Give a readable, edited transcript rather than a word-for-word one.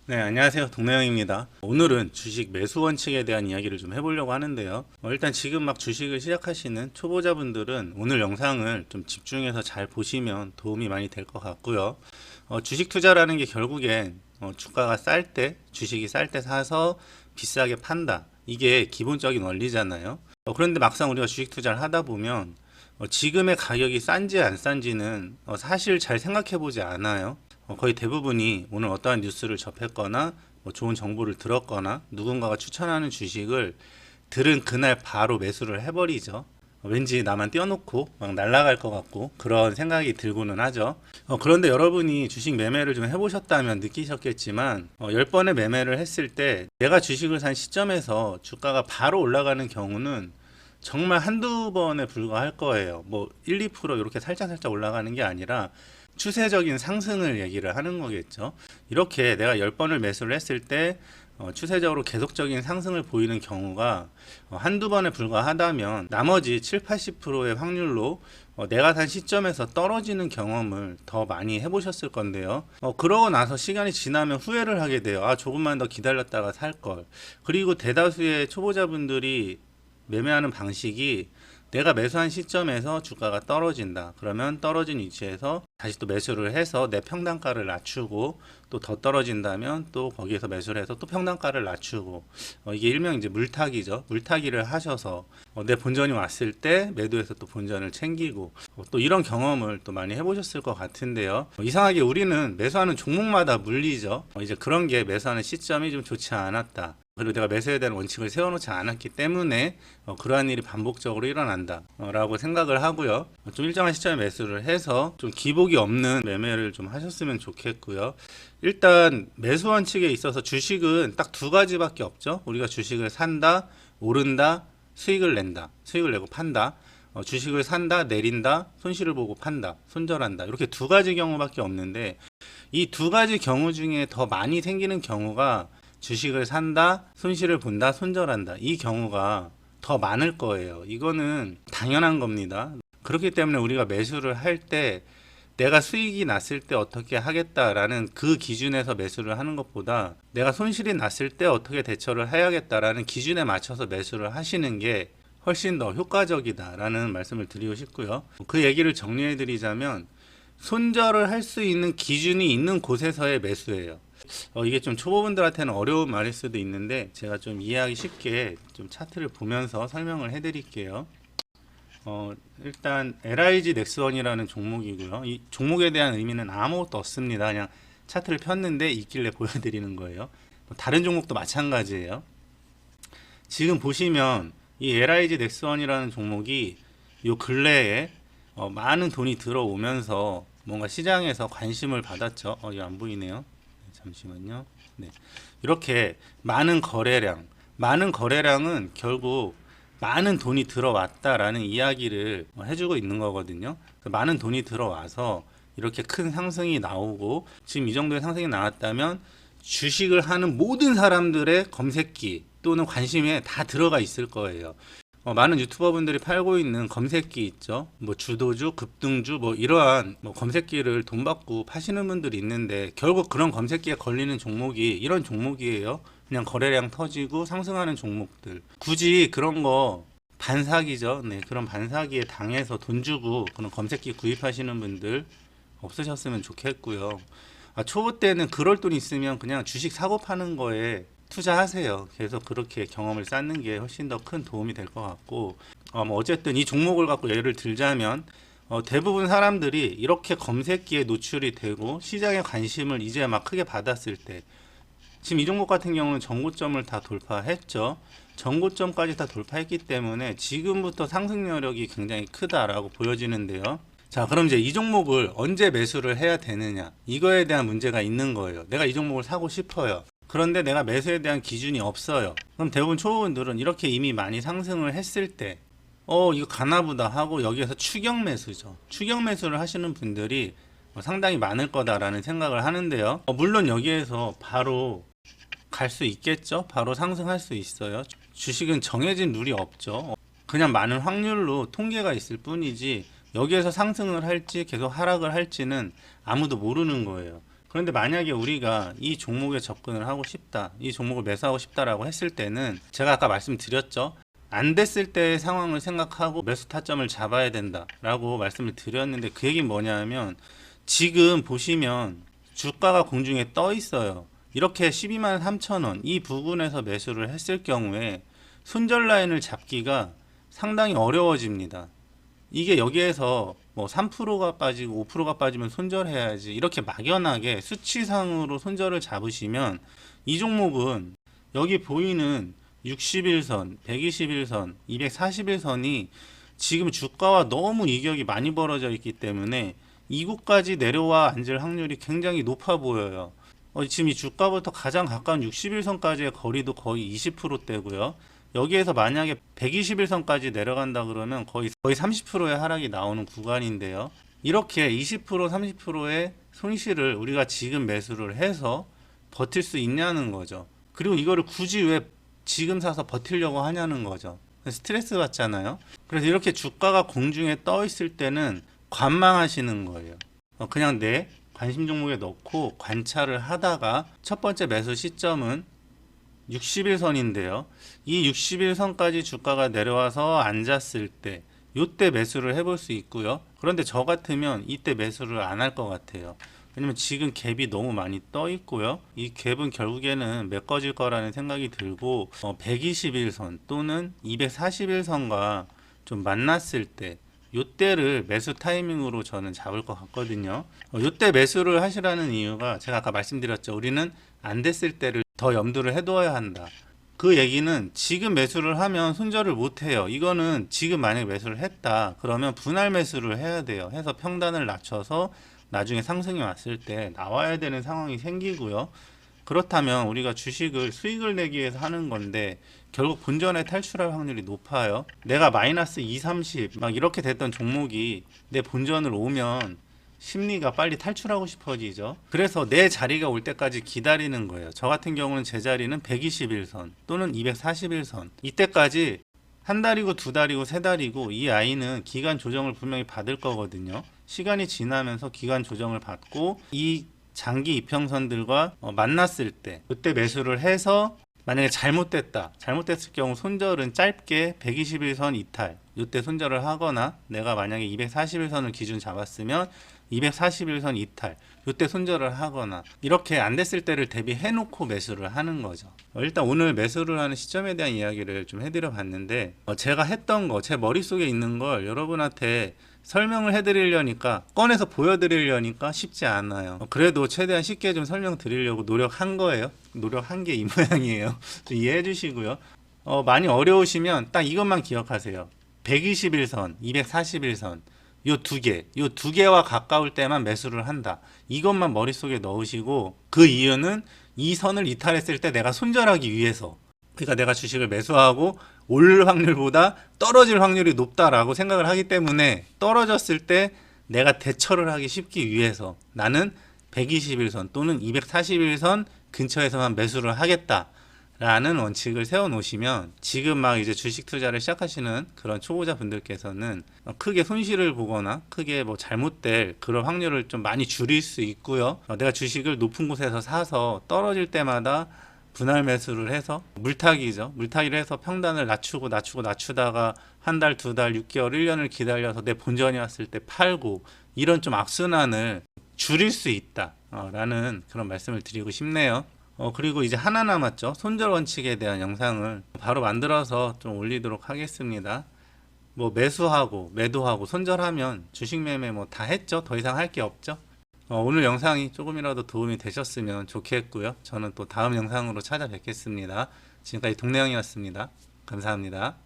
네, 안녕하세요. 동나영입니다. 오늘은 주식 매수 원칙에 대한 이야기를 좀 해보려고 하는데요. 일단 지금 막 주식을 시작하시는 초보자분들은 오늘 영상을 좀 집중해서 잘 보시면 도움이 많이 될 것 같고요. 주식 투자라는 게 결국엔 주가가 쌀 때, 주식이 쌀 때 사서 비싸게 판다. 이게 기본적인 원리잖아요. 그런데 막상 우리가 주식 투자를 하다 보면 지금의 가격이 싼지 안 싼지는 사실 잘 생각해 보지 않아요. 거의 대부분이 오늘 어떠한 뉴스를 접했거나 좋은 정보를 들었거나 누군가가 추천하는 주식을 들은 그날 바로 매수를 해버리죠. 왠지 나만 떼어놓고 막 날아갈 것 같고 그런 생각이 들고는 하죠. 그런데 여러분이 주식 매매를 좀 해보셨다면 느끼셨겠지만 10번의 매매를 했을 때 내가 주식을 산 시점에서 주가가 바로 올라가는 경우는 정말 한두 번에 불과할 거예요. 뭐 1, 2% 이렇게 살짝 올라가는 게 아니라 추세적인 상승을 얘기를 하는 거겠죠. 이렇게 내가 10번을 매수를 했을 때 추세적으로 계속적인 상승을 보이는 경우가 한두 번에 불과하다면 나머지 7, 80%의 확률로 내가 산 시점에서 떨어지는 경험을 더 많이 해보셨을 건데요. 그러고 나서 시간이 지나면 후회를 하게 돼요. 아, 조금만 더 기다렸다가 살 걸. 그리고 대다수의 초보자분들이 매매하는 방식이 내가 매수한 시점에서 주가가 떨어진다. 그러면 떨어진 위치에서 다시 또 매수를 해서 내 평단가를 낮추고 또 더 떨어진다면 또 거기에서 매수를 해서 또 평단가를 낮추고 이게 일명 이제 물타기죠. 물타기를 하셔서 내 본전이 왔을 때 매도해서 또 본전을 챙기고 또 이런 경험을 또 많이 해보셨을 것 같은데요. 이상하게 우리는 매수하는 종목마다 물리죠. 이제 그런 게 매수하는 시점이 좀 좋지 않았다. 그리고 내가 매수에 대한 원칙을 세워놓지 않았기 때문에 그러한 일이 반복적으로 일어난다 라고 생각을 하고요. 좀 일정한 시점에 매수를 해서 좀 기복이 없는 매매를 좀 하셨으면 좋겠고요. 일단 매수 원칙에 있어서 주식은 딱 두 가지밖에 없죠. 우리가 주식을 산다, 오른다, 수익을 낸다. 수익을 내고 판다. 주식을 산다, 내린다, 손실을 보고 판다, 손절한다. 이렇게 두 가지 경우밖에 없는데 이 두 가지 경우 중에 더 많이 생기는 경우가 주식을 산다, 손실을 본다, 손절한다. 이 경우가 더 많을 거예요. 이거는 당연한 겁니다. 그렇기 때문에 우리가 매수를 할 때 내가 수익이 났을 때 어떻게 하겠다라는 그 기준에서 매수를 하는 것보다 내가 손실이 났을 때 어떻게 대처를 해야겠다라는 기준에 맞춰서 매수를 하시는 게 훨씬 더 효과적이다라는 말씀을 드리고 싶고요. 그 얘기를 정리해 드리자면 손절을 할 수 있는 기준이 있는 곳에서의 매수예요. 이게 좀 초보분들한테는 어려운 말일 수도 있는데 제가 좀 이해하기 쉽게 좀 차트를 보면서 설명을 해 드릴게요. 일단 LIG 넥스원이라는 종목이고요. 이 종목에 대한 의미는 아무것도 없습니다. 그냥 차트를 폈는데 있길래 보여드리는 거예요. 다른 종목도 마찬가지예요. 지금 보시면 이 LIG 넥스원이라는 종목이 요 근래에 많은 돈이 들어오면서 뭔가 시장에서 관심을 받았죠. 이거 안 보이네요. 잠시만요. 네. 이렇게 많은 거래량은 결국 많은 돈이 들어왔다라는 이야기를 해주고 있는 거거든요. 많은 돈이 들어와서 이렇게 큰 상승이 나오고 지금 이 정도의 상승이 나왔다면 주식을 하는 모든 사람들의 검색기 또는 관심에 다 들어가 있을 거예요. 많은 유튜버분들이 팔고 있는 검색기 있죠. 뭐 주도주, 급등주, 뭐 이러한 검색기를 돈 받고 파시는 분들이 있는데 결국 그런 검색기에 걸리는 종목이 이런 종목이에요. 그냥 거래량 터지고 상승하는 종목들. 굳이 그런 거 반사기죠. 네, 그런 반사기에 당해서 돈 주고 그런 검색기 구입하시는 분들 없으셨으면 좋겠고요. 초보 때는 그럴 돈 있으면 그냥 주식 사고 파는 거에 투자하세요. 계속 그렇게 경험을 쌓는 게 훨씬 더 큰 도움이 될 것 같고 어쨌든 이 종목을 갖고 예를 들자면 대부분 사람들이 이렇게 검색기에 노출이 되고 시장의 관심을 이제 막 크게 받았을 때 지금 이 종목 같은 경우는 전고점을 다 돌파했죠. 전고점까지 다 돌파했기 때문에 지금부터 상승 여력이 굉장히 크다라고 보여지는데요. 자, 그럼 이제 이 종목을 언제 매수를 해야 되느냐, 이거에 대한 문제가 있는 거예요. 내가 이 종목을 사고 싶어요. 그런데 내가 매수에 대한 기준이 없어요. 그럼 대부분 초보분들은 이렇게 이미 많이 상승을 했을 때 이거 가나보다 하고 여기에서 추격 매수죠. 추격 매수를 하시는 분들이 상당히 많을 거다라는 생각을 하는데요. 물론 여기에서 바로 갈 수 있겠죠. 바로 상승할 수 있어요. 주식은 정해진 룰이 없죠. 그냥 많은 확률로 통계가 있을 뿐이지 여기에서 상승을 할지 계속 하락을 할지는 아무도 모르는 거예요. 그런데 만약에 우리가 이 종목에 접근을 하고 싶다, 이 종목을 매수하고 싶다라고 했을 때는 제가 아까 말씀드렸죠. 안 됐을 때의 상황을 생각하고 매수 타점을 잡아야 된다라고 말씀을 드렸는데, 그 얘기는 뭐냐면 지금 보시면 주가가 공중에 떠 있어요. 이렇게 12만 3천 원 이 부근에서 매수를 했을 경우에 손절 라인을 잡기가 상당히 어려워집니다. 이게 여기에서 뭐 3%가 빠지고 5%가 빠지면 손절해야지, 이렇게 막연하게 수치상으로 손절을 잡으시면 이 종목은 여기 보이는 60일선, 121선, 241선이 지금 주가와 너무 이격이 많이 벌어져 있기 때문에 이곳까지 내려와 앉을 확률이 굉장히 높아 보여요. 지금 이 주가부터 가장 가까운 60일선까지의 거리도 거의 20%대고요. 여기에서 만약에 121선까지 내려간다 그러면 거의 30%의 하락이 나오는 구간인데요. 이렇게 20%, 30%의 손실을 우리가 지금 매수를 해서 버틸 수 있냐는 거죠. 그리고 이거를 굳이 왜 지금 사서 버틸려고 하냐는 거죠. 스트레스 받잖아요. 그래서 이렇게 주가가 공중에 떠 있을 때는 관망하시는 거예요. 그냥 내 관심 종목에 넣고 관찰을 하다가 첫 번째 매수 시점은 60일선인데요. 이 60일선까지 주가가 내려와서 앉았을 때 이때 매수를 해볼 수 있고요. 그런데 저 같으면 이때 매수를 안 할 것 같아요. 왜냐면 지금 갭이 너무 많이 떠 있고요. 이 갭은 결국에는 메꿔질 거라는 생각이 들고 121선 또는 241선과 좀 만났을 때 요때를 매수 타이밍으로 저는 잡을 것 같거든요. 요때 매수를 하시라는 이유가 제가 아까 말씀드렸죠. 우리는 안 됐을 때를 더 염두를 해둬야 한다. 그 얘기는 지금 매수를 하면 손절을 못 해요. 이거는 지금 만약에 매수를 했다 그러면 분할 매수를 해야 돼요. 해서 평단을 낮춰서 나중에 상승이 왔을 때 나와야 되는 상황이 생기고요. 그렇다면 우리가 주식을 수익을 내기 위해서 하는 건데 결국 본전에 탈출할 확률이 높아요. 내가 마이너스 2, 30 막 이렇게 됐던 종목이 내 본전을 오면 심리가 빨리 탈출하고 싶어지죠. 그래서 내 자리가 올 때까지 기다리는 거예요. 저 같은 경우는 제 자리는 121선 또는 241선, 이때까지 한 달이고 두 달이고 세 달이고 이 아이는 기간 조정을 분명히 받을 거거든요. 시간이 지나면서 기간 조정을 받고 이 장기 이평선들과 만났을 때 그때 매수를 해서 만약에 잘못됐을 경우 손절은 짧게 121선 이탈, 이때 손절을 하거나 내가 만약에 241선을 기준 잡았으면 241선 이탈, 이때 손절을 하거나 이렇게 안 됐을 때를 대비해 놓고 매수를 하는 거죠. 일단 오늘 매수를 하는 시점에 대한 이야기를 좀 해드려 봤는데 제가 했던 거, 제 머릿속에 있는 걸 여러분한테 설명을 해드리려니까, 꺼내서 보여드리려니까 쉽지 않아요. 그래도 최대한 쉽게 좀 설명드리려고 노력한 거예요. 노력한 게 이 모양이에요. 좀 이해해 주시고요. 많이 어려우시면 딱 이것만 기억하세요. 121선, 241선 요 두 개와 가까울 때만 매수를 한다. 이것만 머릿속에 넣으시고, 그 이유는 이 선을 이탈했을 때 내가 손절하기 위해서, 그러니까 내가 주식을 매수하고 올 확률보다 떨어질 확률이 높다라고 생각을 하기 때문에 떨어졌을 때 내가 대처를 하기 쉽기 위해서 나는 121선 또는 241선 근처에서만 매수를 하겠다 라는 원칙을 세워 놓으시면 지금 막 이제 주식 투자를 시작하시는 그런 초보자 분들께서는 크게 손실을 보거나 크게 뭐 잘못될 그런 확률을 좀 많이 줄일 수 있고요. 내가 주식을 높은 곳에서 사서 떨어질 때마다 분할 매수를 해서 물타기를 해서 평단을 낮추다가 한 달, 두 달, 6개월, 1년을 기다려서 내 본전이 왔을 때 팔고, 이런 좀 악순환을 줄일 수 있다 라는 그런 말씀을 드리고 싶네요. 그리고 이제 하나 남았죠. 손절 원칙에 대한 영상을 바로 만들어서 좀 올리도록 하겠습니다. 뭐 매수하고 매도하고 손절하면 주식 매매 뭐 다 했죠. 더 이상 할 게 없죠. 오늘 영상이 조금이라도 도움이 되셨으면 좋겠고요. 저는 또 다음 영상으로 찾아뵙겠습니다. 지금까지 동네형이었습니다. 감사합니다.